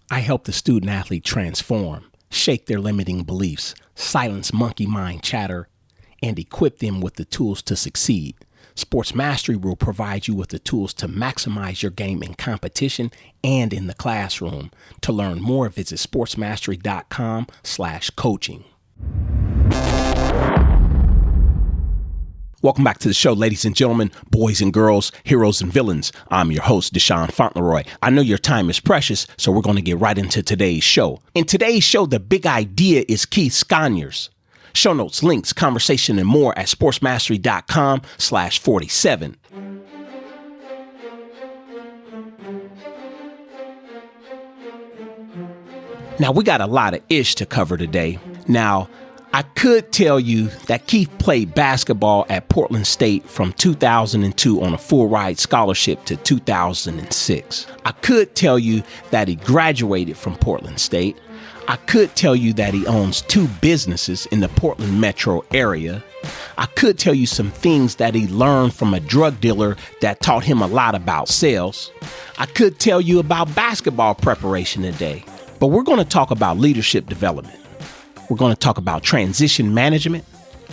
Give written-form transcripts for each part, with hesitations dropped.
I help the student athlete transform, shake their limiting beliefs, silence monkey mind chatter, and equip them with the tools to succeed. Sports Mastery will provide you with the tools to maximize your game in competition and in the classroom. To learn more, visit sportsmastery.com/coaching. Welcome back to the show, ladies and gentlemen, boys and girls, heroes and villains. I'm your host, Deshaun Fauntleroy. I know your time is precious, so we're going to get right into today's show. In today's show, the big idea is Keith Sconiers. Show notes, links, conversation, and more at sportsmastery.com/47. Now, we got a lot of ish to cover today. Now, I could tell you that Keith played basketball at Portland State from 2002 on a full ride scholarship to 2006. I could tell you that he graduated from Portland State. I could tell you that he owns 2 businesses in the Portland metro area. I could tell you some things that he learned from a drug dealer that taught him a lot about sales. I could tell you about basketball preparation today, but we're going to talk about leadership development. We're going to talk about transition management.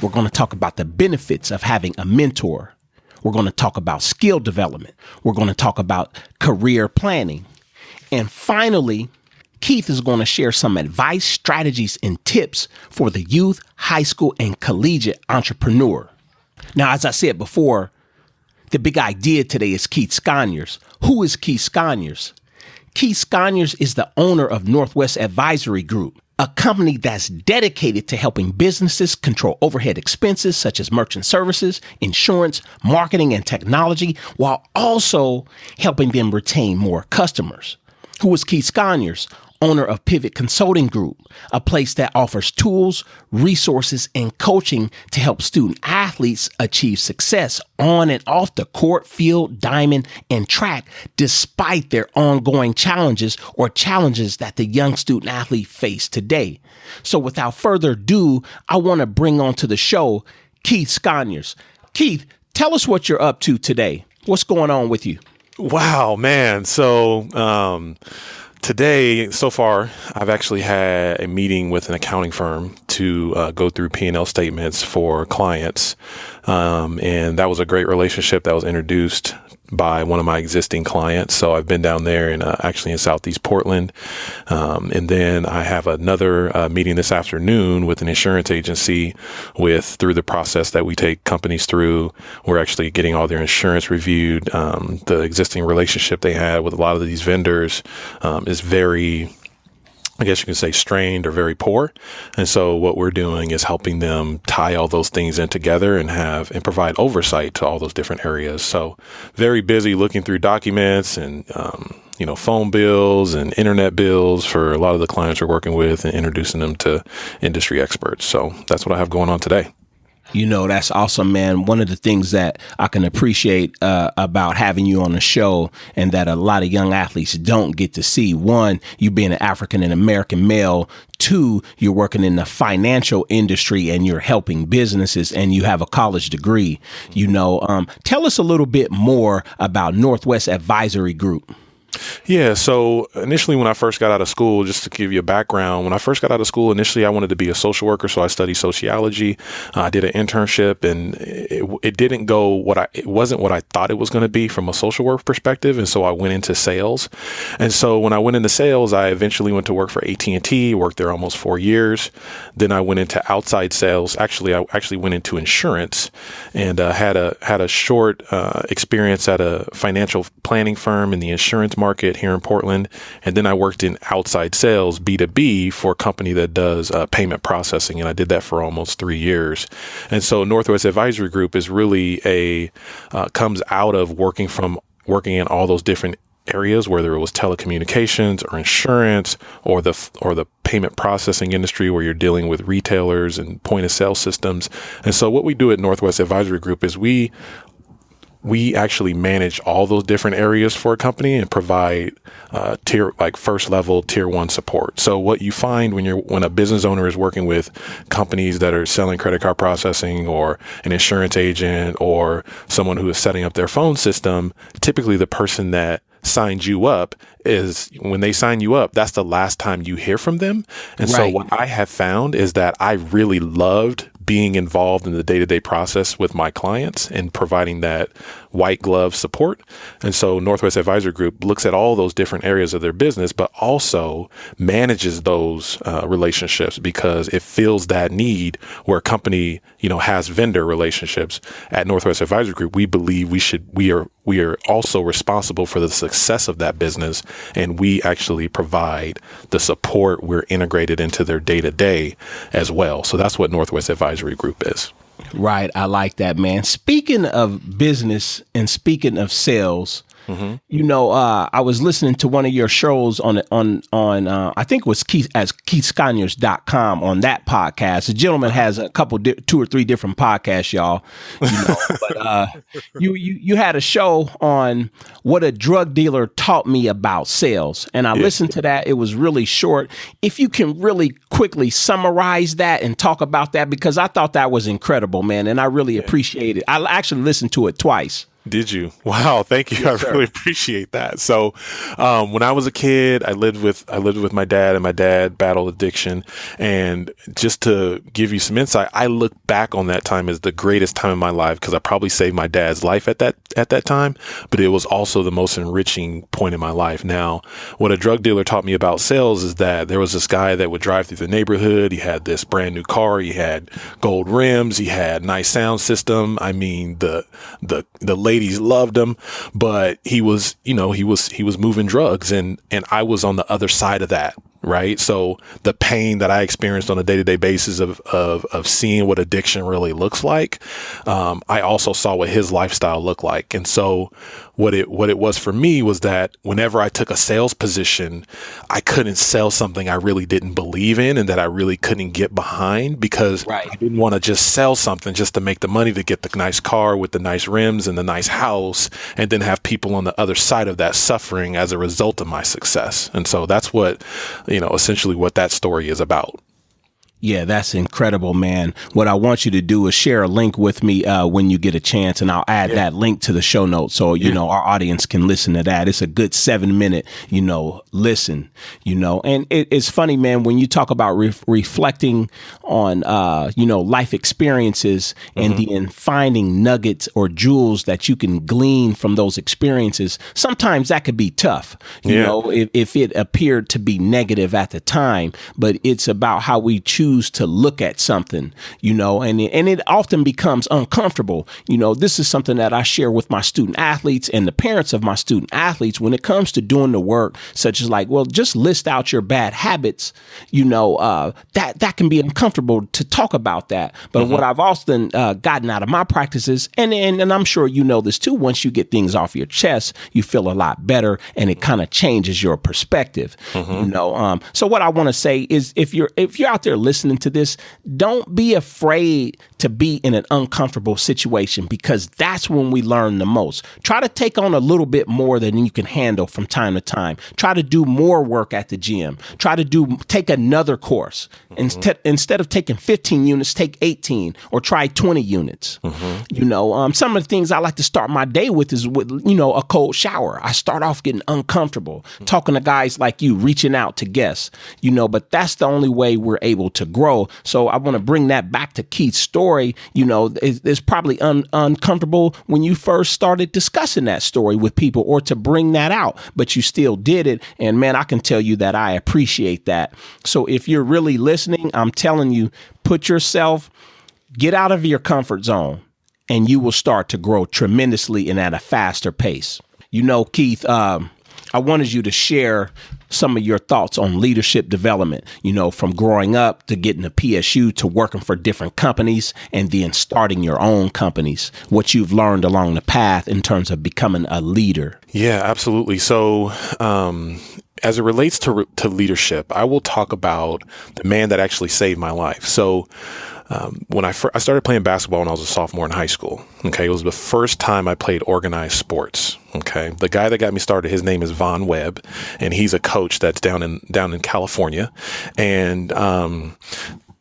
We're going to talk about the benefits of having a mentor. We're going to talk about skill development. We're going to talk about career planning. And finally, Keith is going to share some advice, strategies, and tips for the youth, high school, and collegiate entrepreneur. Now, as I said before, the big idea today is Keith Sconiers. Who is Keith Sconiers? Keith Sconiers is the owner of Northwest Advisory Group, a company that's dedicated to helping businesses control overhead expenses such as merchant services, insurance, marketing, and technology, while also helping them retain more customers. Who is Keith Sconiers? Owner of Pivot Consulting Group, a place that offers tools, resources, and coaching to help student athletes achieve success on and off the court, field, diamond, and track, despite their ongoing challenges or challenges that the young student athlete face today. So without further ado, I want to bring onto the show Keith Sconiers. Keith, tell us what you're up to today. What's going on with you? Wow, man. So, today, so far, I've actually had a meeting with an accounting firm to go through P&L statements for clients. And that was a great relationship that was introduced by one of my existing clients. So I've been down there and actually in Southeast Portland. And then I have another meeting this afternoon with an insurance agency through the process that we take companies through. We're actually getting all their insurance reviewed. The existing relationship they had with a lot of these vendors is very, I guess you can say, strained or very poor. And so what we're doing is helping them tie all those things in together and provide oversight to all those different areas. So very busy looking through documents and, phone bills and internet bills for a lot of the clients we're working with and introducing them to industry experts. So that's what I have going on today. You know, that's awesome, man. One of the things that I can appreciate about having you on the show and that a lot of young athletes don't get to see, one, you being an African and American male. 2, you're working in the financial industry and you're helping businesses and you have a college degree. Tell us a little bit more about Northwest Advisory Group. Yeah. So initially, when I first got out of school, just to give you a background, when I first got out of school, initially I wanted to be a social worker. So I studied sociology. I did an internship and it didn't go it wasn't what I thought it was going to be from a social work perspective. And so I went into sales. And so when I went into sales, I eventually went to work for AT&T, worked there almost 4 years. Then I went into outside sales. Actually, I went into insurance and had a short experience at a financial planning firm in the insurance market here in Portland. And then I worked in outside sales, B2B, for a company that does payment processing. And I did that for almost 3 years. And so Northwest Advisory Group is really comes out of working in all those different areas, whether it was telecommunications or insurance or the payment processing industry where you're dealing with retailers and point of sale systems. And so what we do at Northwest Advisory Group is we actually manage all those different areas for a company and provide first level tier 1 support. So what you find when a business owner is working with companies that are selling credit card processing or an insurance agent or someone who is setting up their phone system, typically the person that signed you up is when they sign you up, that's the last time you hear from them. And so what I have found is that I really loved being involved in the day-to-day process with my clients and providing that white glove support. And so Northwest Advisory Group looks at all those different areas of their business, but also manages those relationships, because it fills that need where a company, has vendor relationships. At Northwest Advisory Group, we believe we are also responsible for the success of that business, and we actually provide the support. We're integrated into their day-to-day as well. So that's what Northwest Advisory Group is. Right. I like that, man. Speaking of business and speaking of sales, I was listening to one of your shows on I think it was KeithSconiers.com on that podcast. The gentleman has a couple, 2 or 3 different podcasts, y'all. But you had a show on what a drug dealer taught me about sales, and I listened to that. It was really short. If you can really quickly summarize that and talk about that, because I thought that was incredible, man, and I really appreciate it. I actually listened to it twice. Did you? Wow. Thank you. Yes, I really appreciate that. So, when I was a kid, I lived with my dad, and my dad battled addiction. And just to give you some insight, I look back on that time as the greatest time in my life, because I probably saved my dad's life at that time, but it was also the most enriching point in my life. Now, what a drug dealer taught me about sales is that there was this guy that would drive through the neighborhood. He had this brand new car. He had gold rims. He had nice sound system. I mean, the ladies loved him, but he was moving drugs, and I was on the other side of that. Right. So the pain that I experienced on a day-to-day basis of seeing what addiction really looks like, I also saw what his lifestyle looked like. And so what it was for me was that whenever I took a sales position, I couldn't sell something I really didn't believe in and that I really couldn't get behind, because I didn't want to just sell something just to make the money, to get the nice car with the nice rims and the nice house, and then have people on the other side of that suffering as a result of my success. And so that's what, essentially what that story is about. Yeah, that's incredible, man. What I want you to do is share a link with me when you get a chance, and I'll add that link to the show notes so, our audience can listen to that. It's a good 7-minute, listen, and it's funny, man, when you talk about reflecting on, life experiences and then finding nuggets or jewels that you can glean from those experiences. Sometimes that could be tough, if it appeared to be negative at the time, but it's about how we choose to look at something, and it often becomes uncomfortable. This is something that I share with my student athletes and the parents of my student athletes when it comes to doing the work, such as just list out your bad habits. That can be uncomfortable to talk about that. But what I've often gotten out of my practices, and I'm sure this too, once you get things off your chest, you feel a lot better, and it kind of changes your perspective. So what I want to say is, if you're out there listening to this, don't be afraid to be in an uncomfortable situation, because that's when we learn the most. Try to take on a little bit more than you can handle from time to time. Try to do more work at the gym. Try to take another course. Instead of taking 15 units, take 18, or try 20 units. Some of the things I like to start my day with is with, a cold shower. I start off getting uncomfortable, talking to guys like you, reaching out to guests, but that's the only way we're able to grow. So I want to bring that back to Keith's story. It's probably uncomfortable when you first started discussing that story with people, or to bring that out, but you still did it. And man, I can tell you that I appreciate that. So if you're really listening, I'm telling you, get out of your comfort zone, and you will start to grow tremendously and at a faster pace. Keith, I wanted you to share some of your thoughts on leadership development, from growing up to getting a PSU to working for different companies and then starting your own companies, what you've learned along the path in terms of becoming a leader. Yeah, absolutely. So, as it relates to leadership, I will talk about the man that actually saved my life. So, when I started playing basketball when I was a sophomore in high school. Okay. It was the first time I played organized sports. Okay. The guy that got me started, his name is Von Webb, and he's a coach that's down in California. And,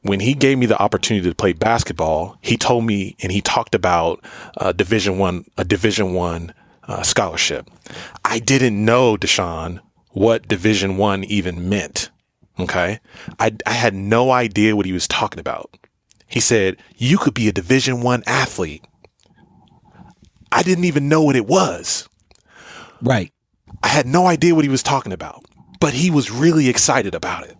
when he gave me the opportunity to play basketball, he told me, and he talked about a Division I scholarship. I didn't know, Deshaun, what Division I even meant. Okay. I had no idea what he was talking about. He said, you could be a Division I athlete. I didn't even know what it was. Right. I had no idea what he was talking about, but he was really excited about it.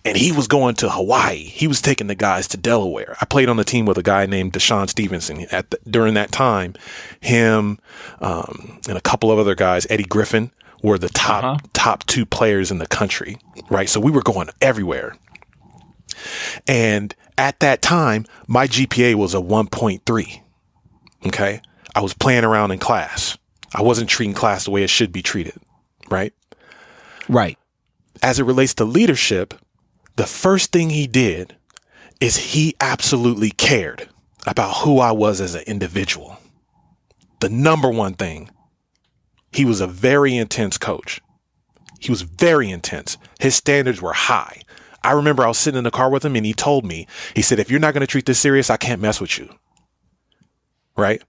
And he was going to Hawaii. He was taking the guys to Delaware. I played on the team with a guy named Deshaun Stevenson. During that time, him and a couple of other guys, Eddie Griffin, were the top two players in the country, right? So we were going everywhere. And at that time, my GPA was a 1.3, okay? I was playing around in class. I wasn't treating class the way it should be treated, right? Right. As it relates to leadership, the first thing he did is he absolutely cared about who I was as an individual. The number one thing, he was a very intense coach. He was very intense. His standards were high. I remember I was sitting in the car with him and he told me, he said, if you're not going to treat this serious, I can't mess with you. Right?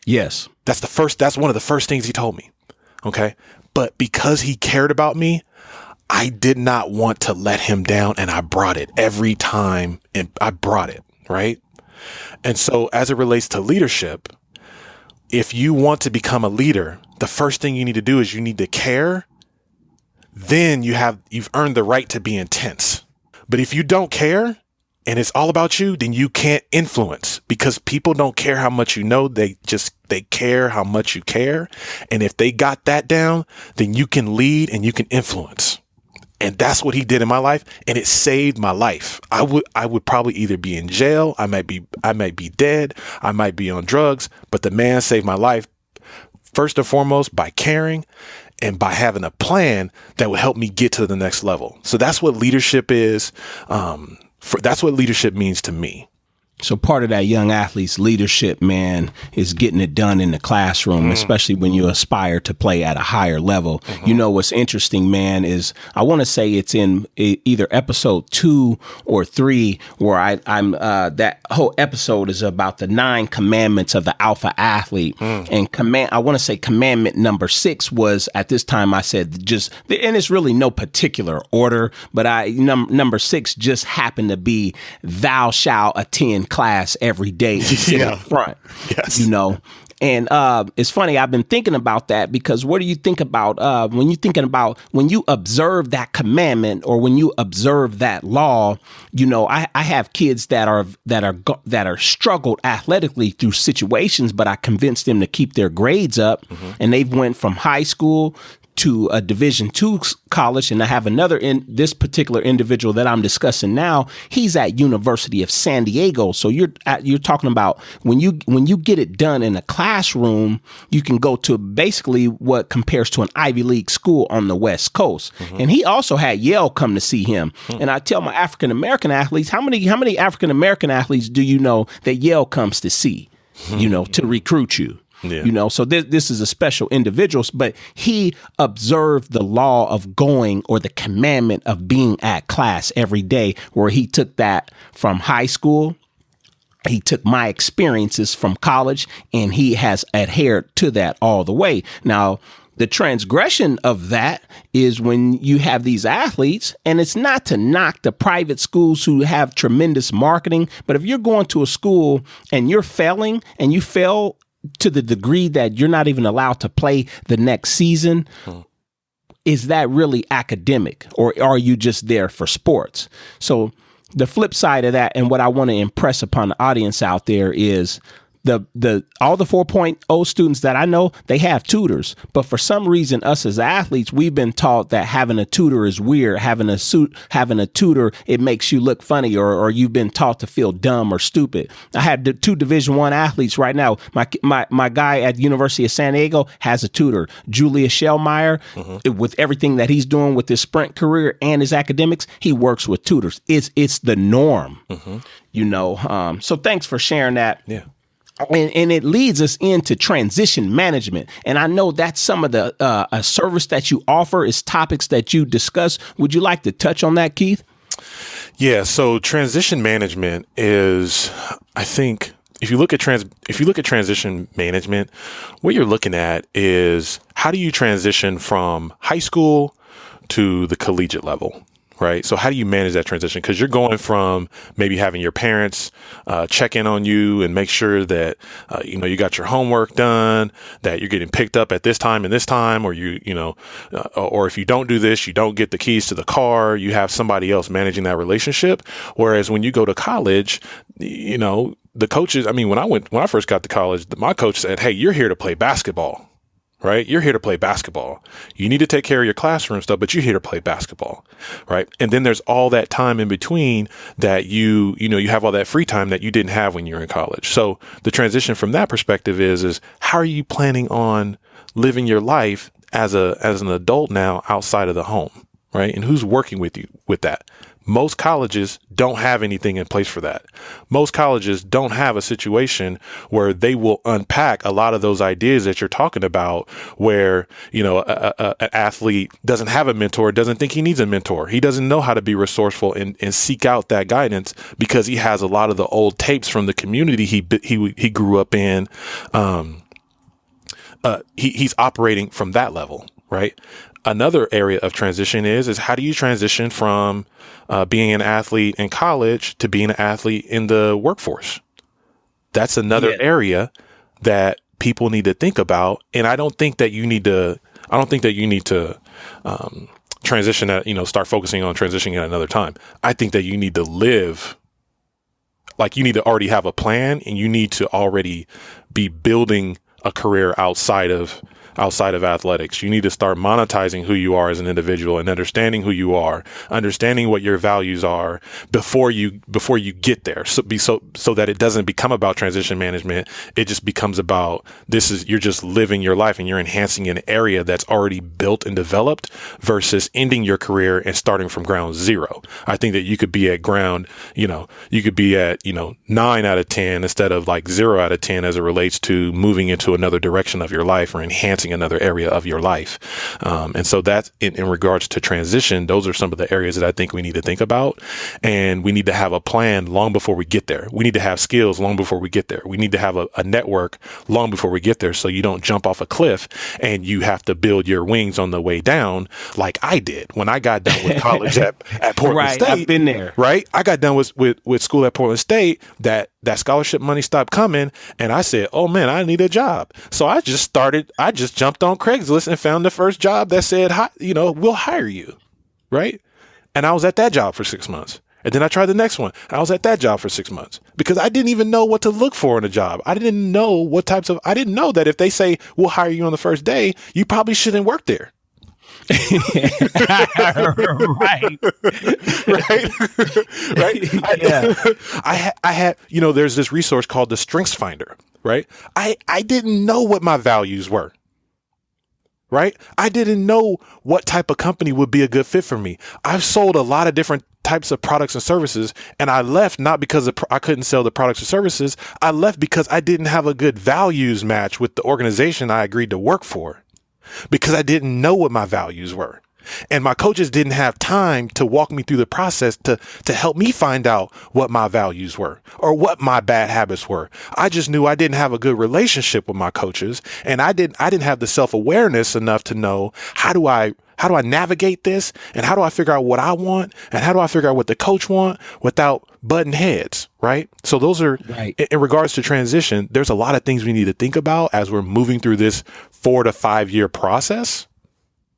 Yes. That's one of the first things he told me. Okay. But because he cared about me, I did not want to let him down, and I brought it every time, and I brought it, right? And so as it relates to leadership, if you want to become a leader, the first thing you need to do is you need to care. Then you've earned the right to be intense. But if you don't care and it's all about you, then you can't influence, because people don't care how much you know. They care how much you care. And if they got that down, then you can lead and you can influence. And that's what he did in my life, and it saved my life. I would probably either be in jail, I might be dead, I might be on drugs, but the man saved my life first and foremost by caring and by having a plan that would help me get to the next level. So that's what leadership is. That's what leadership means to me. So part of that young athlete's leadership, man, is getting it done in the classroom, especially when you aspire to play at a higher level. You know, what's interesting, man, is I want to say it's in either episode 2 or 3 where I'm that whole episode is about the 9 commandments of the alpha athlete. And I want to say commandment number 6 was, at this time I said and it's really no particular order, but number 6 just happened to be thou shalt attend class every day and sit up front. Yes. You know, and it's funny, I've been thinking about that, because what do you think about when you observe that commandment, or when you observe that law? You know, I have kids that are struggled athletically through situations, but I convinced them to keep their grades up, and they've went from high school to a Division II college. And I have this particular individual that I'm discussing now, he's at University of San Diego. So you're talking about when you get it done in a classroom, you can go to basically what compares to an Ivy League school on the West Coast. And he also had Yale come to see him. And I tell my African American athletes, how many African American athletes do you know that Yale comes to see, you know, to recruit you? Yeah. You know, so this is a special individual, but he observed the law of going, or the commandment of being at class every day, where he took that from high school. He took my experiences from college, and he has adhered to that all the way. Now, the transgression of that is when you have these athletes, and it's not to knock the private schools who have tremendous marketing, but if you're going to a school and you're failing, and you fail to the degree that you're not even allowed to play the next season, is that really academic, or are you just there for sports? So the flip side of that, and what I want to impress upon the audience out there, is all the 4.0 students that I know, they have tutors, but for some reason, us as athletes, we've been taught that having a tutor is weird. Having a tutor, it makes you look funny, or you've been taught to feel dumb or stupid. I have 2 Division I athletes right now. My guy at the University of San Diego has a tutor, Julius Shellmeyer. With everything that he's doing with his sprint career and his academics, he works with tutors. It's the norm, you know. So thanks for sharing that. Yeah. And it leads us into transition management. And I know that's some of the a service that you offer, is topics that you discuss. Would you like to touch on that, Keith? Yeah. So transition management is, I think, if you look at transition management, what you're looking at is how do you transition from high school to the collegiate level, right? So how do you manage that transition? Because you're going from maybe having your parents check in on you and make sure that you got your homework done, that you're getting picked up at this time and this time, or or if you don't do this, you don't get the keys to the car. You have somebody else managing that relationship. Whereas when you go to college, the coaches. I mean, when I first got to college, my coach said, "Hey, you're here to play basketball." Right? You're here to play basketball. You need to take care of your classroom stuff, but you're here to play basketball. Right. And then there's all that time in between that you have all that free time that you didn't have when you were in college. So the transition from that perspective is how are you planning on living your life as an adult now outside of the home? Right. And who's working with you with that? Most colleges don't have anything in place for that. Most colleges don't have a situation where they will unpack a lot of those ideas that you're talking about, where, an athlete doesn't have a mentor, doesn't think he needs a mentor. He doesn't know how to be resourceful and seek out that guidance because he has a lot of the old tapes from the community he grew up in. He's operating from that level, right? Another area of transition is how do you transition from being an athlete in college to being an athlete in the workforce? That's another area that people need to think about. And I don't think that you need to transition that, start focusing on transitioning at another time. I think that you need to live, like you need to already have a plan, and you need to already be building a career outside of athletics. You need to start monetizing who you are as an individual and understanding who you are, understanding what your values are before you get there. So that it doesn't become about transition management. It just becomes about you're just living your life and you're enhancing an area that's already built and developed versus ending your career and starting from ground zero. I think that you could be at ground, you could be at, 9 out of 10 instead of like 0 out of 10 as it relates to moving into another direction of your life or enhancing another area of your life. And so that's in regards to transition, those are some of the areas that I think we need to think about. And we need to have a plan long before we get there. We need to have skills long before we get there. We need to have a network long before we get there. So you don't jump off a cliff and you have to build your wings on the way down like I did when I got done with college at Portland State. I've been there. Right. I got done with school at Portland State. That scholarship money stopped coming. And I said, oh man, I need a job. So I just jumped on Craigslist and found the first job that said, we'll hire you. Right. And I was at that job for 6 months. And then I tried the next one. I was at that job for 6 months because I didn't even know what to look for in a job. I didn't know I didn't know that if they say we'll hire you on the first day, you probably shouldn't work there. Right. Yeah. I had, there's this resource called the Strengths Finder, right? I didn't know what my values were. Right? I didn't know what type of company would be a good fit for me. I've sold a lot of different types of products and services, and I left not because I couldn't sell the products or services. I left because I didn't have a good values match with the organization I agreed to work for, because I didn't know what my values were. And my coaches didn't have time to walk me through the process to help me find out what my values were or what my bad habits were. I just knew I didn't have a good relationship with my coaches, and I didn't have the self-awareness enough to know how do I navigate this, and how do I figure out what I want, and how do I figure out what the coach want without butting heads, right? So those are, right. In regards to transition, there's a lot of things we need to think about as we're moving through this 4 to 5 year process.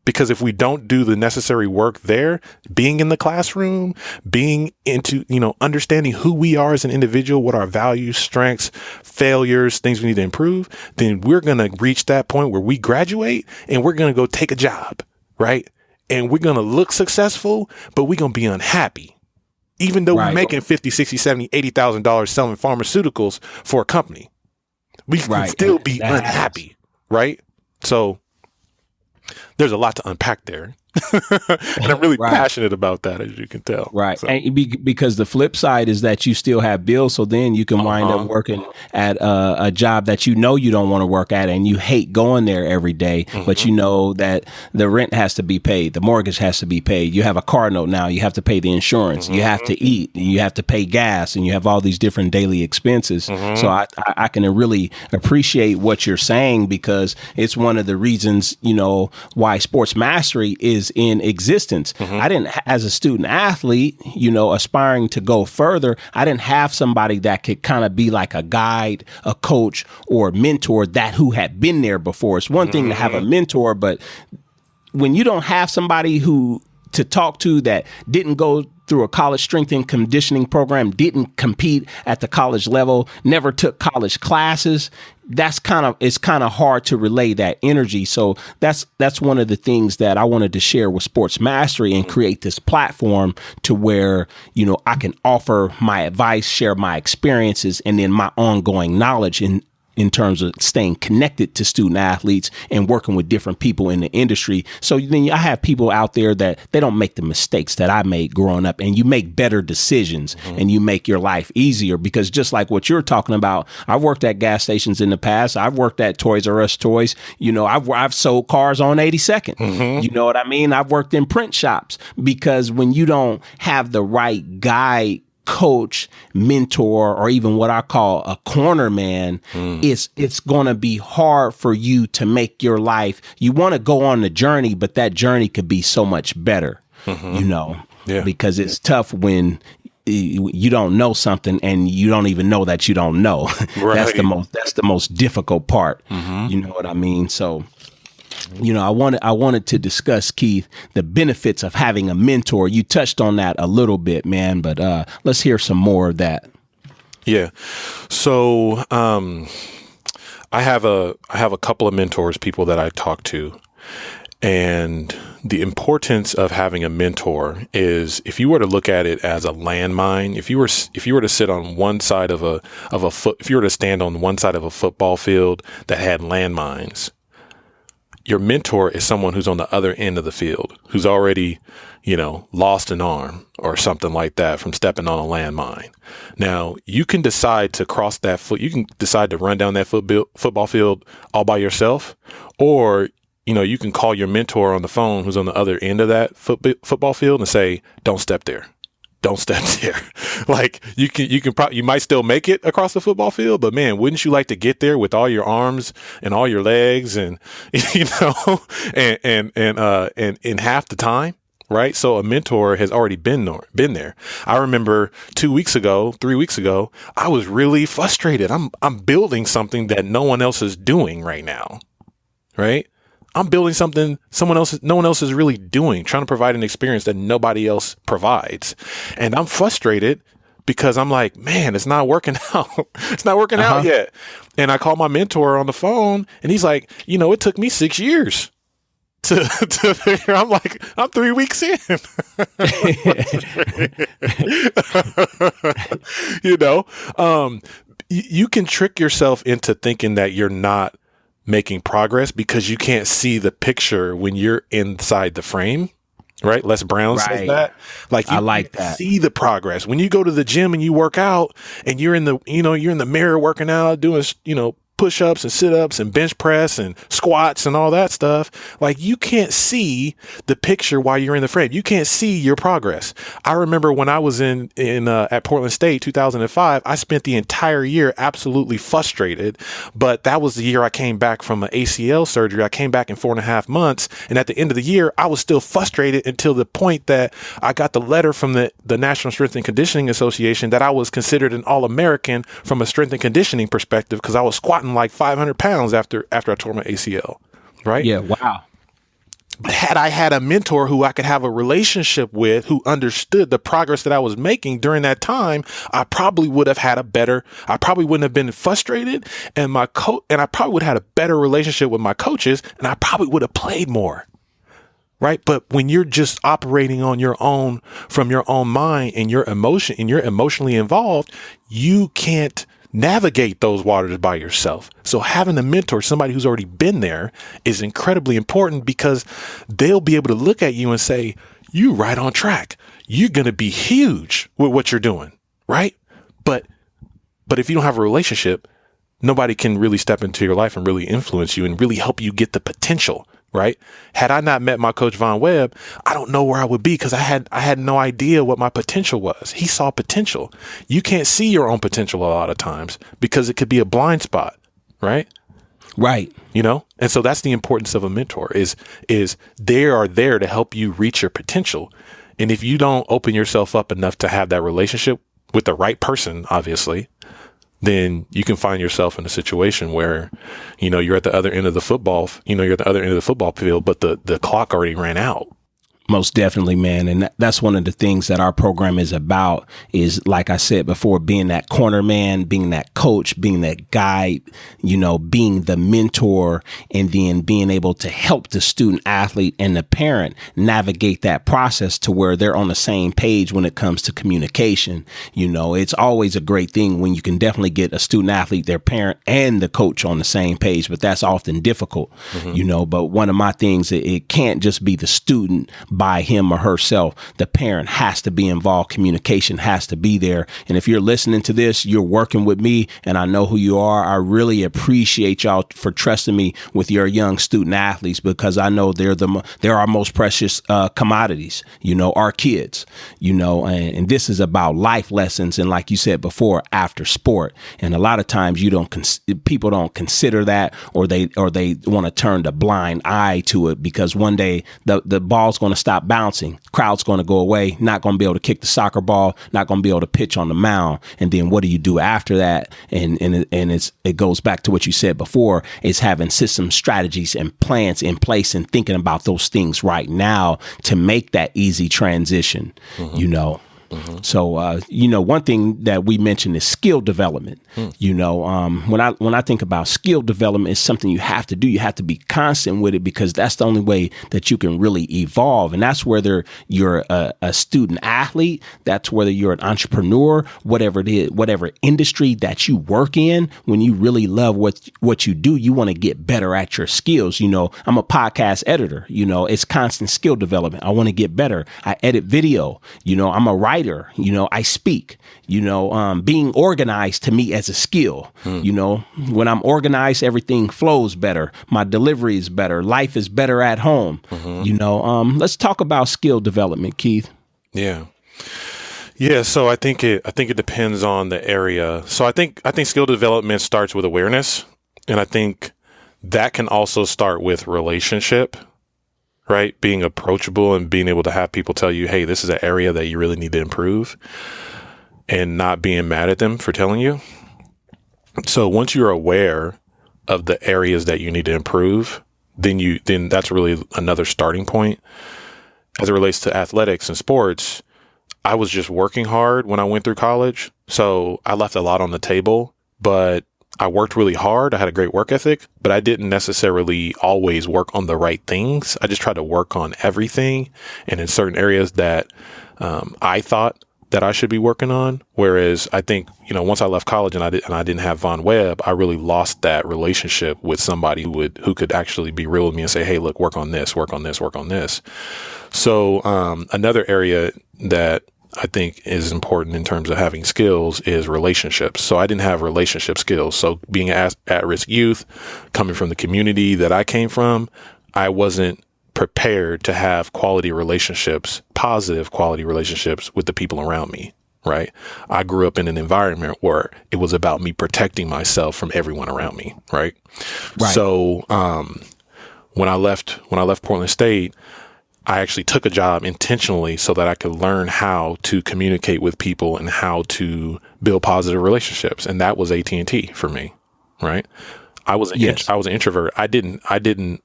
Because if we don't do the necessary work there, being in the classroom, being into, understanding who we are as an individual, what our values, strengths, failures, things we need to improve, then we're going to reach that point where we graduate and we're going to go take a job, right? And we're going to look successful, but we're going to be unhappy. Even though we're making $50, $60, $70, $80,000 selling pharmaceuticals for a company, we can still be unhappy, right? So there's a lot to unpack there. And I'm really Right. passionate about that, as you can tell. Right. So, And because the flip side is that you still have bills. So then you can wind up uh-huh. working at a job that you know you don't want to work at and you hate going there every day. But Hmm. you know that the rent has to be paid, the mortgage has to be paid. You have a car note now, you have to pay the insurance, you have Hmm. to eat, you have to pay gas, and you have all these different daily expenses. So Hmm. I can really appreciate what you're saying because it's one of the reasons, why sports mastery is in existence. Hmm. I didn't, as a student athlete, aspiring to go further, I didn't have somebody that could kind of be like a guide, a coach, or a mentor that who had been there before. It's one thing to have a Hmm. mentor, but when you don't have somebody who to talk to that didn't go through a college strength and conditioning program, didn't compete at the college level, never took college classes, it's kind of hard to relay that energy. So that's one of the things that I wanted to share with Sports Mastery and create this platform to where, I can offer my advice, share my experiences, and then my ongoing knowledge in terms of staying connected to student athletes and working with different people in the industry. So then I have people out there that they don't make the mistakes that I made growing up, and you make better decisions and you make your life easier because just like what you're talking about, I've worked at gas stations in the past. I've worked at Toys R Us toys. I've sold cars on 82nd. Hmm. You know what I mean? I've worked in print shops because when you don't have the right guide, coach, mentor, or even what I call a corner man, it's going to be hard for you to make your life. You want to go on the journey, but that journey could be so much better, Yeah. because it's tough when you don't know something and you don't even know that you don't know. That's Right. that's the most difficult part. You know what I mean? So I wanted to discuss, Keith, the benefits of having a mentor. You touched on that a little bit, man, but let's hear some more of that. Yeah. So, I have a couple of mentors, people that I talk to, and the importance of having a mentor is if you were to look at it as a landmine, if you were to sit on one side of if you were to stand on one side of a football field that had landmines, your mentor is someone who's on the other end of the field, who's already, lost an arm or something like that from stepping on a landmine. Now, you can decide to cross that you can decide to run down that football field all by yourself, or, you can call your mentor on the phone who's on the other end of that football field and say, don't step there. Don't step there. Like you might still make it across the football field, but man, wouldn't you like to get there with all your arms and all your legs and, and in half the time, right? So a mentor has already been there. I remember 3 weeks ago, I was really frustrated. I'm building something that no one else is doing right now, right? I'm building something no one else is really doing, trying to provide an experience that nobody else provides. And I'm frustrated because I'm like, man, it's not working out. It's not working out yet. And I call my mentor on the phone and he's like, it took me 6 years to figure. I'm like, I'm 3 weeks in. You can trick yourself into thinking that you're not making progress because you can't see the picture when you're inside the frame, right? Les Brown says Right. that. Like you I like can't that. see the progress when you go to the gym and you work out and you're in the mirror working out, doing, push-ups and sit-ups and bench press and squats and all that stuff. Like you can't see the picture while you're in the frame. You can't see your progress. I remember when I was at Portland State 2005, I spent the entire year absolutely frustrated, but that was the year I came back from an ACL surgery. I came back in 4.5 months. And at the end of the year, I was still frustrated until the point that I got the letter from the National Strength and Conditioning Association that I was considered an All-American from a strength and conditioning perspective because I was squatting like 500 pounds after I tore my ACL, right? Yeah. Wow. But had I had a mentor who I could have a relationship with, who understood the progress that I was making during that time, I probably would have had I probably wouldn't have been frustrated, and I probably would have had a better relationship with my coaches, and I probably would have played more. Right. But when you're just operating on your own, from your own mind and your emotion, and you're emotionally involved, you can't navigate those waters by yourself. So having a mentor, somebody who's already been there, is incredibly important because they'll be able to look at you and say, you right on track. You're going to be huge with what you're doing. Right. But if you don't have a relationship, nobody can really step into your life and really influence you and really help you get the potential. Right. Had I not met my coach, Von Webb, I don't know where I would be because I had no idea what my potential was. He saw potential. You can't see your own potential a lot of times because it could be a blind spot. Right. Right. You know, and so that's the importance of a mentor is they are there to help you reach your potential. And if you don't open yourself up enough to have that relationship with the right person, obviously, then you can find yourself in a situation where, you're at the other end of the football, you're at the other end of the football field, but the clock already ran out. Most definitely, man. And that's one of the things that our program is about is, like I said before, being that corner man, being that coach, being that guide, being the mentor, and then being able to help the student athlete and the parent navigate that process to where they're on the same page when it comes to communication. It's always a great thing when you can definitely get a student athlete, their parent, and the coach on the same page, but that's often difficult, but one of my things, it can't just be the student by him or herself. The parent has to be involved. Communication has to be there. And if you're listening to this, you're working with me and I know who you are. I really appreciate y'all for trusting me with your young student athletes because I know they're our most precious commodities, our kids, and this is about life lessons. And like you said before, after sport. And a lot of times people don't consider that or they want to turn the blind eye to it because one day the ball's going to stop bouncing. Crowd's going to go away. Not going to be able to kick the soccer ball. Not going to be able to pitch on the mound. And then what do you do after that? And it goes back to what you said before. Is having systems, strategies, and plans in place and thinking about those things right now to make that easy transition. So, one thing that we mentioned is skill development. When I think about skill development, it's something you have to do. You have to be constant with it because that's the only way that you can really evolve. And that's whether you're a student athlete, that's whether you're an entrepreneur, whatever it is, whatever industry that you work in. When you really love what you do, you want to get better at your skills. I'm a podcast editor. It's constant skill development. I want to get better. I edit video. I'm a writer. I speak, being organized to me as a skill, when I'm organized, everything flows better. My delivery is better. Life is better at home. Let's talk about skill development, Keith. Yeah. Yeah. So I think it depends on the area. So I think skill development starts with awareness. And I think that can also start with relationship. Right? Being approachable and being able to have people tell you, hey, this is an area that you really need to improve and not being mad at them for telling you. So once you're aware of the areas that you need to improve, then that's really another starting point. As it relates to athletics and sports, I was just working hard when I went through college. So I left a lot on the table, but I worked really hard. I had a great work ethic, but I didn't necessarily always work on the right things. I just tried to work on everything and in certain areas that I thought that I should be working on. Whereas I think, once I left college and I didn't have Von Webb, I really lost that relationship with somebody who could actually be real with me and say, hey, look, work on this, work on this, work on this. So another area that I think is important in terms of having skills is relationships. So I didn't have relationship skills. So being at-risk youth, coming from the community that I came from, I wasn't prepared to have quality relationships, positive quality relationships with the people around me. Right. I grew up in an environment where it was about me protecting myself from everyone around me. Right. So when I left Portland State, I actually took a job intentionally so that I could learn how to communicate with people and how to build positive relationships. And that was AT&T for me. Right. I was an introvert. I didn't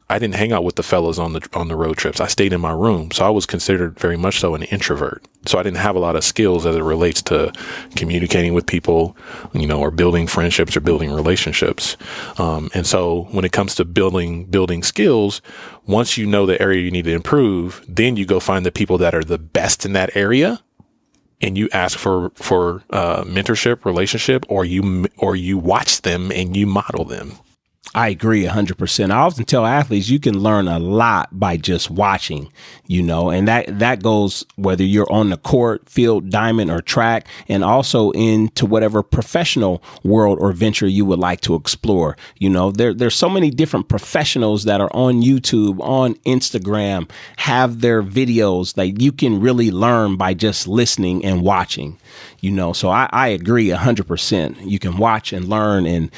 hang out with the fellas on the road trips. I stayed in my room. So I was considered very much so an introvert. So I didn't have a lot of skills as it relates to communicating with people, or building friendships or building relationships. And so when it comes to building skills, once you know the area you need to improve, then you go find the people that are the best in that area and you ask for mentorship, relationship, or you watch them and you model them. I agree 100%. I often tell athletes you can learn a lot by just watching, and that goes whether you're on the court, field, diamond, or track, and also into whatever professional world or venture you would like to explore. There's so many different professionals that are on YouTube, on Instagram, have their videos that you can really learn by just listening and watching. So I agree 100%. You can watch and learn and,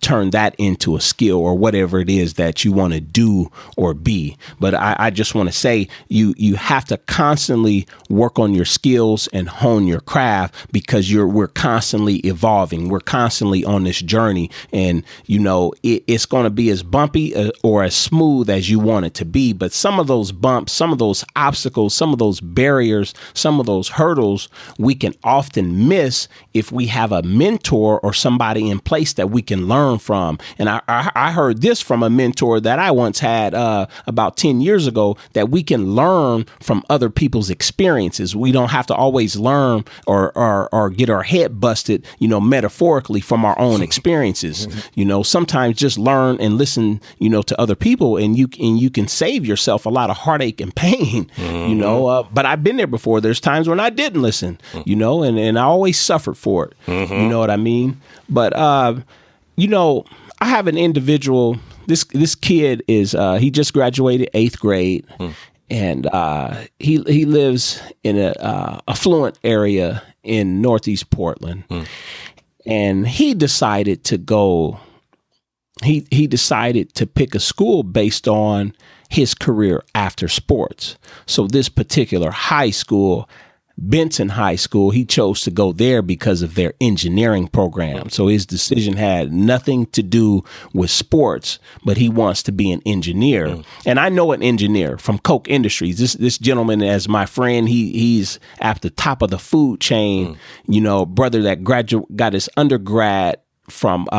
turn that into a skill or whatever it is that you want to do or be. But I just want to say you have to constantly work on your skills and hone your craft because we're constantly evolving. We're constantly on this journey. And, it's going to be as bumpy or as smooth as you want it to be. But some of those bumps, some of those obstacles, some of those barriers, some of those hurdles, we can often miss if we have a mentor or somebody in place that we can learn from. And I heard this from a mentor that I once had about 10 years ago, that we can learn from other people's experiences. We don't have to always learn or get our head busted, metaphorically from our own experiences. Sometimes just learn and listen, to other people, and you can save yourself a lot of heartache and pain, but I've been there before. There's times when I didn't listen, and I always suffered for it. You know what I mean? But, I have an individual, this kid is, he just graduated 8th grade and, he lives in a affluent area in Northeast Portland. And he decided to go, he decided to pick a school based on his career after sports. So this particular high school, Benson High School, he chose to go there because of their engineering program. So his decision had nothing to do with sports, but he wants to be an engineer. And I know an engineer from Koch Industries. This gentleman, as my friend, he's at the top of the food chain, brother that got his undergrad from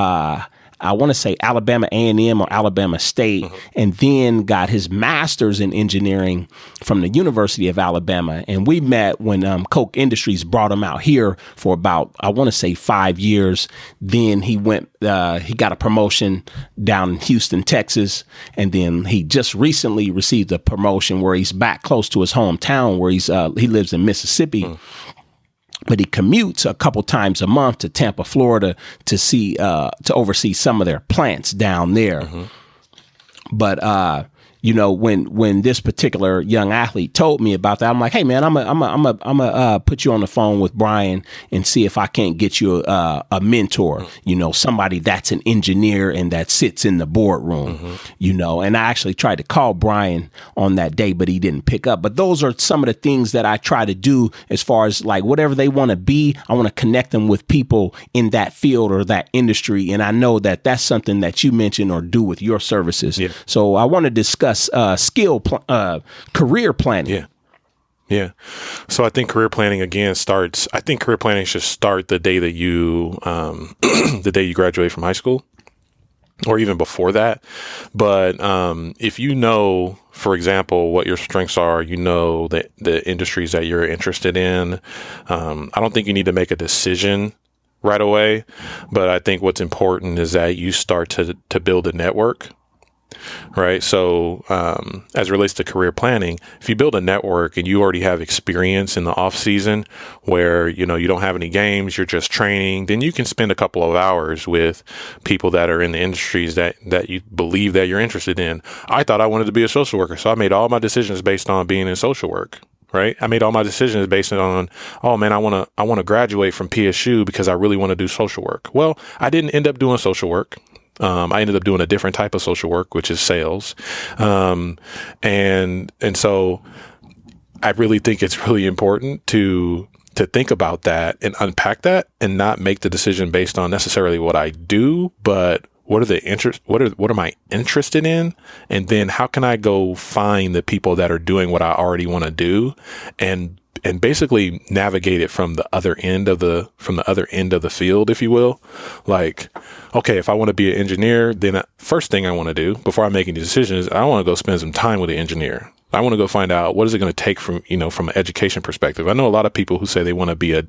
I want to say Alabama A&M or Alabama State, and then got his master's in engineering from the University of Alabama. And we met when Koch Industries brought him out here for about, I want to say 5 years. Then he went, he got a promotion down in Houston, Texas. And then he just recently received a promotion where he's back close to his hometown where he lives in Mississippi. But he commutes a couple times a month to Tampa, Florida, to oversee some of their plants down there. But when this particular young athlete told me about that, I'm like, hey man, I'm gonna put you on the phone with Brian and see if I can't get you a mentor, somebody that's an engineer and that sits in the boardroom, and I actually tried to call Brian on that day, but he didn't pick up. But those are some of the things that I try to do as far as like whatever they want to be. I want to connect them with people in that field or that industry. And I know that that's something that you mentioned or do with your services. Yeah. So I want to discuss career planning. Yeah. So I think career planning again I think career planning should start the day that you, the day you graduate from high school or even before that. But, if for example, what your strengths are, the industries that you're interested in, I don't think you need to make a decision right away, but I think what's important is that you start to build a network. Right. So as it relates to career planning, if you build a network and you already have experience in the off season where, you don't have any games, you're just training, then you can spend a couple of hours with people that are in the industries that you believe that you're interested in. I thought I wanted to be a social worker, so I made all my decisions based on being in social work. Right. I made all my decisions based on, oh man, I want to graduate from PSU because I really want to do social work. Well, I didn't end up doing social work. I ended up doing a different type of social work, which is sales. And so I really think it's really important to think about that and unpack that and not make the decision based on necessarily what I do, but what am I interested in? And then how can I go find the people that are doing what I already want to do and basically navigate it from the other end of the field, if you will. Like, okay, if I want to be an engineer, then first thing I want to do before I make any decisions, I want to go spend some time with the engineer. I want to go find out what is it going to take from an education perspective. I know a lot of people who say they want to be a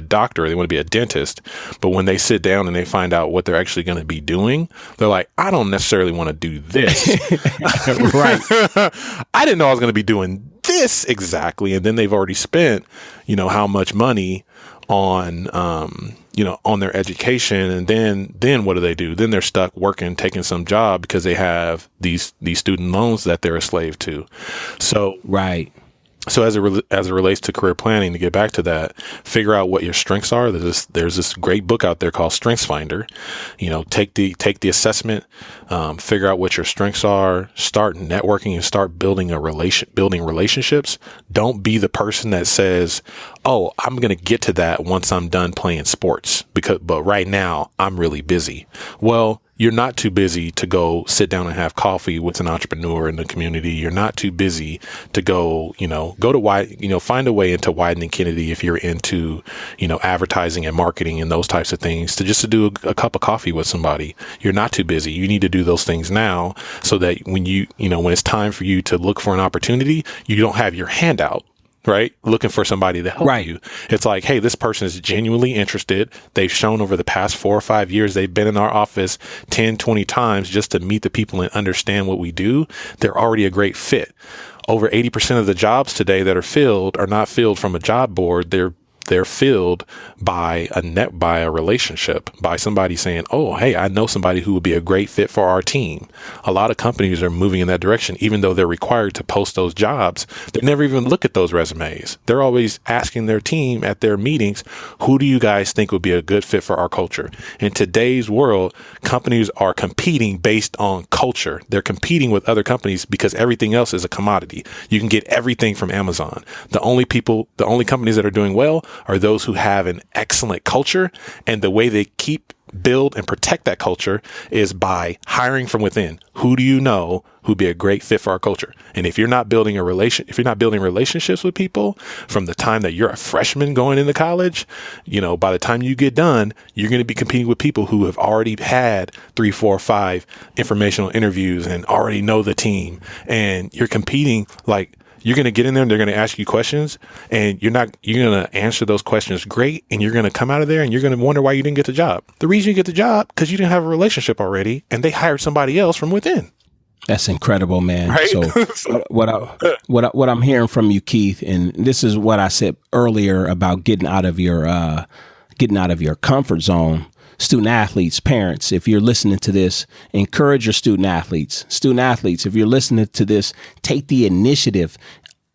doctor, or they want to be a dentist, but when they sit down and they find out what they're actually going to be doing, they're like, I don't necessarily want to do this. Right. I didn't know I was going to be doing this exactly. And then they've already spent, how much money on, on their education. And then what do? Then they're stuck working, taking some job because they have these student loans that they're a slave to. So, right. So as it relates to career planning, to get back to that, figure out what your strengths are. There's this great book out there called Strengths Finder. Take the assessment, figure out what your strengths are, start networking and start building relationships. Don't be the person that says, "Oh, I'm going to get to that once I'm done playing sports but right now I'm really busy." Well, you're not too busy to go sit down and have coffee with an entrepreneur in the community. You're not too busy to go to find a way into Wieden and Kennedy if you're into, advertising and marketing and those types of things, to do a cup of coffee with somebody. You're not too busy. You need to do those things now so that when when it's time for you to look for an opportunity, you don't have your hand out. Right? Looking for somebody to help you. It's like, hey, this person is genuinely interested. They've shown over the past 4 or 5 years, they've been in our office 10, 20 times just to meet the people and understand what we do. They're already a great fit. Over 80% of the jobs today that are filled are not filled from a job board. They're filled by a relationship, by somebody saying, "Oh, hey, I know somebody who would be a great fit for our team." A lot of companies are moving in that direction, even though they're required to post those jobs. They never even look at those resumes. They're always asking their team at their meetings, "Who do you guys think would be a good fit for our culture?" In today's world, companies are competing based on culture. They're competing with other companies because everything else is a commodity. You can get everything from Amazon. The only companies that are doing well are those who have an excellent culture, and the way they build and protect that culture is by hiring from within. Who do you know who'd be a great fit for our culture? And if you're not building relationships with people from the time that you're a freshman going into college, by the time you get done, you're going to be competing with people who have already had 3, 4, 5 informational interviews and already know the team. And you're competing like, you're going to get in there and they're going to ask you questions, and you're going to answer those questions great. And you're going to come out of there and you're going to wonder why you didn't get the job. The reason you get the job, because you didn't have a relationship already and they hired somebody else from within. That's incredible, man. Right? So what I'm hearing from you, Keith, and this is what I said earlier about getting out of your comfort zone. Student athletes, parents, if you're listening to this, encourage your student athletes. Student athletes, if you're listening to this, take the initiative.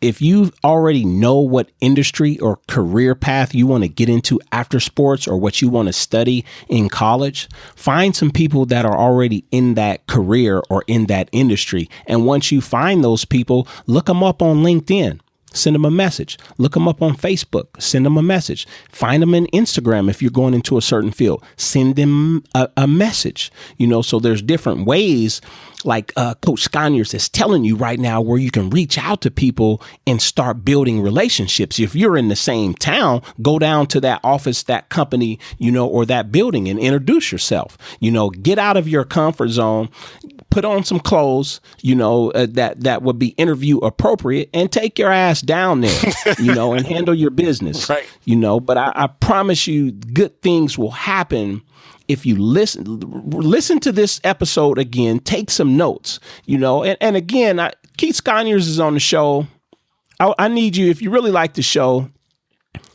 If you already know what industry or career path you want to get into after sports, or what you want to study in college, find some people that are already in that career or in that industry. And once you find those people, look them up on LinkedIn. Send them a message. Look them up on Facebook. Send them a message. Find them in Instagram if you're going into a certain field. Send them a message. So there's different ways, like Coach Sconiers is telling you right now, where you can reach out to people and start building relationships. If you're in the same town, go down to that office, that company, or that building, and introduce yourself. Get out of your comfort zone. Put on some clothes, that would be interview appropriate, and take your ass down there, and handle your business, right. But I promise you, good things will happen if you listen to this episode again, take some notes, and again, Keith Sconiers is on the show. I need you, if you really like the show,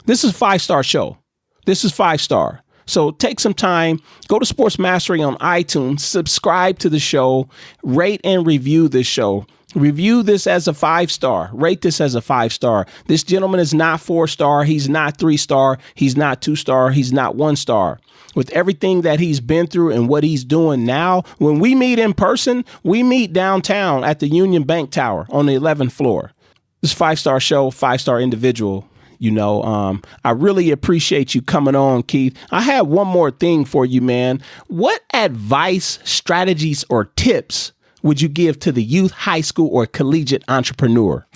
this is a 5-star show. This is 5-star. So take some time, go to Sports Mastery on iTunes, subscribe to the show, rate and review this show. Review this as a 5-star. Rate this as a 5-star. This gentleman is not 4-star. He's not 3-star. He's not 2-star. He's not 1-star. With everything that he's been through and what he's doing now, when we meet in person, we meet downtown at the Union Bank Tower on the 11th floor. This 5-star show, 5-star individual. I really appreciate you coming on, Keith. I have one more thing for you, man. What advice, strategies, or tips would you give to the youth, high school, or collegiate entrepreneur?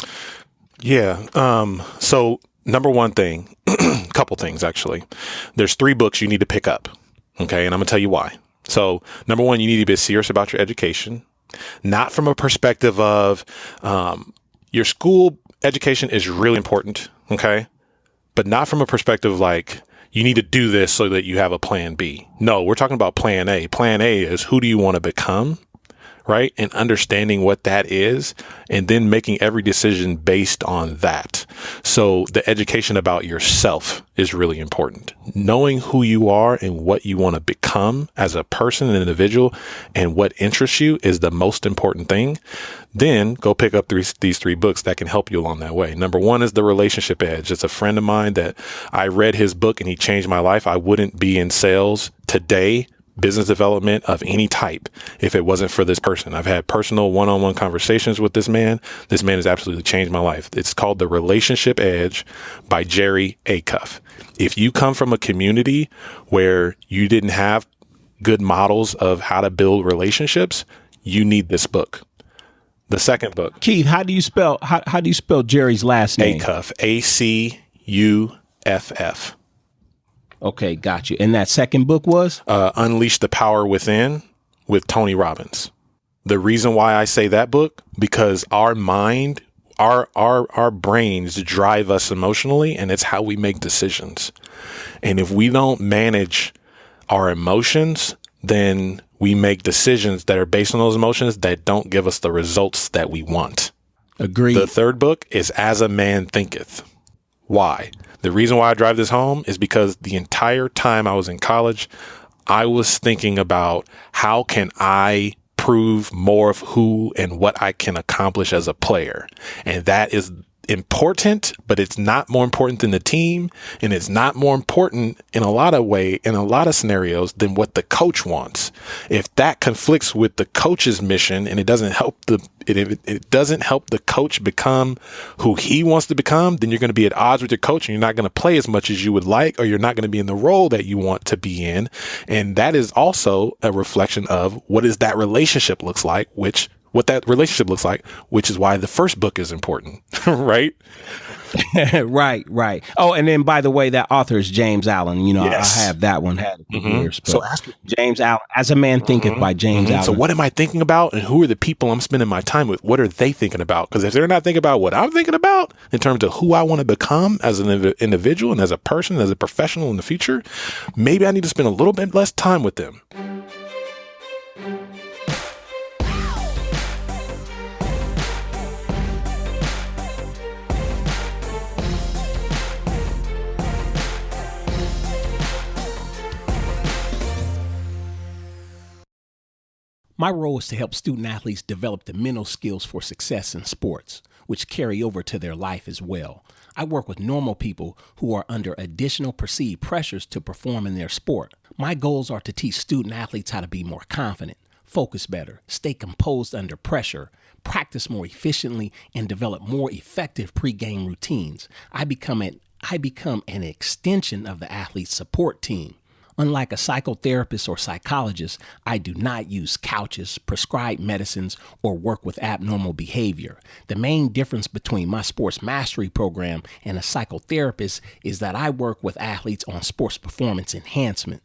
Yeah. So number one thing, couple things, actually. There's 3 books you need to pick up. Okay. And I'm going to tell you why. So number one, you need to be serious about your education, not from a perspective of, your school education is really important, okay? But not from a perspective like you need to do this so that you have a plan B. No, we're talking about plan A. Plan A is who do you want to become, right? And understanding what that is, and then making every decision based on that. So the education about yourself is really important. Knowing who you are and what you want to become as a person, an individual, and what interests you is the most important thing. Then go pick up these three books that can help you along that way. Number one is The Relationship Edge. It's a friend of mine that I read his book and he changed my life. I wouldn't be in sales today, business development of any type, if it wasn't for this person. I've had personal one-on-one conversations with this man. This man has absolutely changed my life. It's called The Relationship Edge by Jerry Acuff. If you come from a community where you didn't have good models of how to build relationships, you need this book. The second book. Keith, how do you spell Jerry's last name? Acuff, Acuff. Okay, got you. And that second book was? Unleash the Power Within with Tony Robbins. The reason why I say that book, because our mind, our brains drive us emotionally, and it's how we make decisions. And if we don't manage our emotions, then we make decisions that are based on those emotions that don't give us the results that we want. Agreed. The third book is As a Man Thinketh. Why? The reason why I drive this home is because the entire time I was in college, I was thinking about how can I prove more of who and what I can accomplish as a player. And that is important, but it's not more important than the team. And it's not more important in a lot of scenarios than what the coach wants. If that conflicts with the coach's mission and it doesn't help it doesn't help the coach become who he wants to become, then you're going to be at odds with your coach and you're not going to play as much as you would like, or you're not going to be in the role that you want to be in. And that is also a reflection of what is that relationship looks like, which is why the first book is important, right? Right. Oh, and then by the way, that author is James Allen. Yes. I have that one, had it for years. But So ask James Allen, As a Man Thinketh by James Allen. So what am I thinking about, and who are the people I'm spending my time with? What are they thinking about? Because if they're not thinking about what I'm thinking about in terms of who I want to become as an individual and as a person, as a professional in the future, maybe I need to spend a little bit less time with them. My role is to help student athletes develop the mental skills for success in sports, which carry over to their life as well. I work with normal people who are under additional perceived pressures to perform in their sport. My goals are to teach student athletes how to be more confident, focus better, stay composed under pressure, practice more efficiently, and develop more effective pregame routines. I become an extension of the athlete's support team. Unlike a psychotherapist or psychologist, I do not use couches, prescribe medicines, or work with abnormal behavior. The main difference between my sports mastery program and a psychotherapist is that I work with athletes on sports performance enhancement.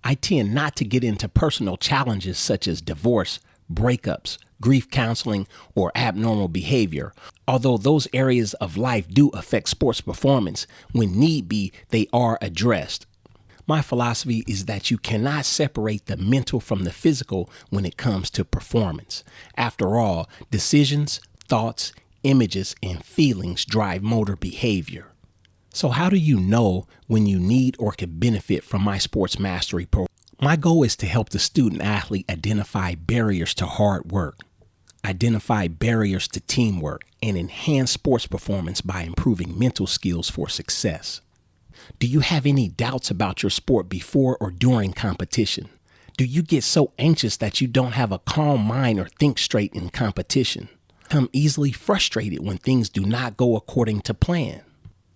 I tend not to get into personal challenges such as divorce, breakups, grief counseling, or abnormal behavior. Although those areas of life do affect sports performance, when need be, they are addressed. My philosophy is that you cannot separate the mental from the physical when it comes to performance. After all, decisions, thoughts, images, and feelings drive motor behavior. So how do you know when you need or could benefit from my sports mastery program? My goal is to help the student athlete identify barriers to hard work, identify barriers to teamwork, and enhance sports performance by improving mental skills for success. Do you have any doubts about your sport before or during competition? Do you get so anxious that you don't have a calm mind or think straight in competition? Become easily frustrated when things do not go according to plan?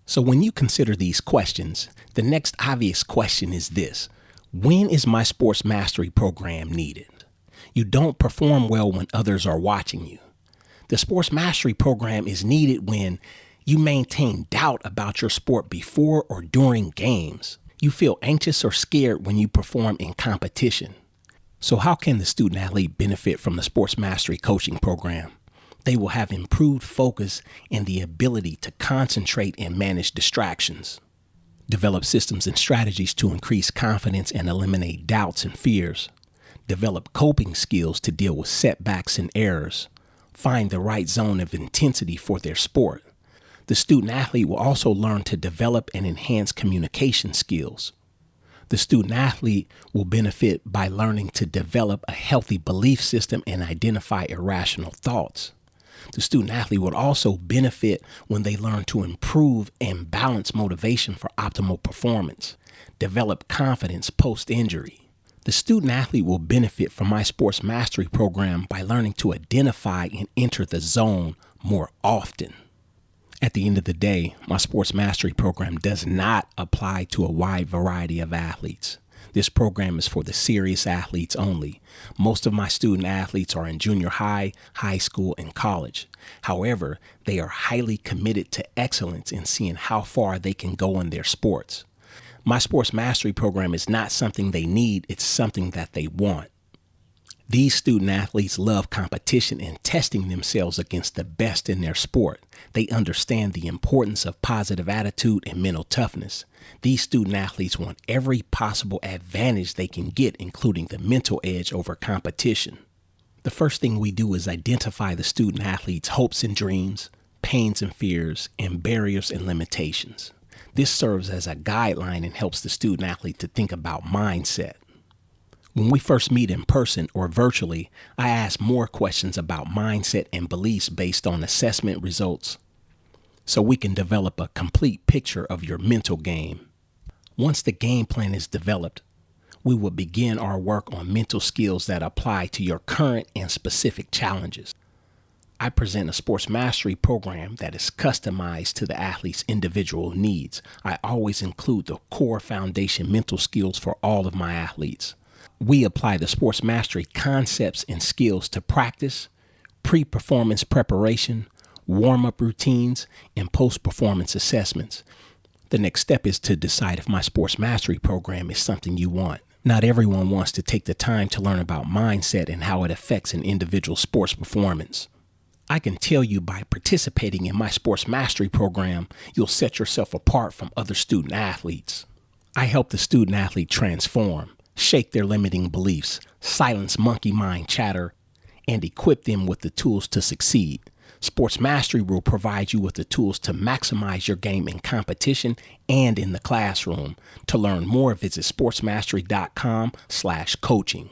So when you consider these questions, the next obvious question is this: when is my sports mastery program needed? You don't perform well when others are watching you. The sports mastery program is needed when you maintain doubt about your sport before or during games. You feel anxious or scared when you perform in competition. So how can the student athlete benefit from the sports mastery coaching program? They will have improved focus and the ability to concentrate and manage distractions. Develop systems and strategies to increase confidence and eliminate doubts and fears. Develop coping skills to deal with setbacks and errors. Find the right zone of intensity for their sport. The student athlete will also learn to develop and enhance communication skills. The student athlete will benefit by learning to develop a healthy belief system and identify irrational thoughts. The student athlete would also benefit when they learn to improve and balance motivation for optimal performance, develop confidence post-injury. The student athlete will benefit from my sports mastery program by learning to identify and enter the zone more often. At the end of the day, my sports mastery program does not apply to a wide variety of athletes. This program is for the serious athletes only. Most of my student athletes are in junior high, high school, and college. However, they are highly committed to excellence in seeing how far they can go in their sports. My sports mastery program is not something they need, it's something that they want. These student athletes love competition and testing themselves against the best in their sport. They understand the importance of positive attitude and mental toughness. These student athletes want every possible advantage they can get, including the mental edge over competition. The first thing we do is identify the student athlete's hopes and dreams, pains and fears, and barriers and limitations. This serves as a guideline and helps the student athlete to think about mindset. When we first meet in person or virtually, I ask more questions about mindset and beliefs based on assessment results, so we can develop a complete picture of your mental game. Once the game plan is developed, we will begin our work on mental skills that apply to your current and specific challenges. I present a sports mastery program that is customized to the athlete's individual needs. I always include the core foundation mental skills for all of my athletes. We apply the sports mastery concepts and skills to practice, pre-performance preparation, warm-up routines, and post-performance assessments. The next step is to decide if my sports mastery program is something you want. Not everyone wants to take the time to learn about mindset and how it affects an individual's sports performance. I can tell you by participating in my sports mastery program, you'll set yourself apart from other student athletes. I help the student athlete transform, shake their limiting beliefs, silence monkey mind chatter, and equip them with the tools to succeed. Sports Mastery will provide you with the tools to maximize your game in competition and in the classroom. To learn more, visit sportsmastery.com/coaching.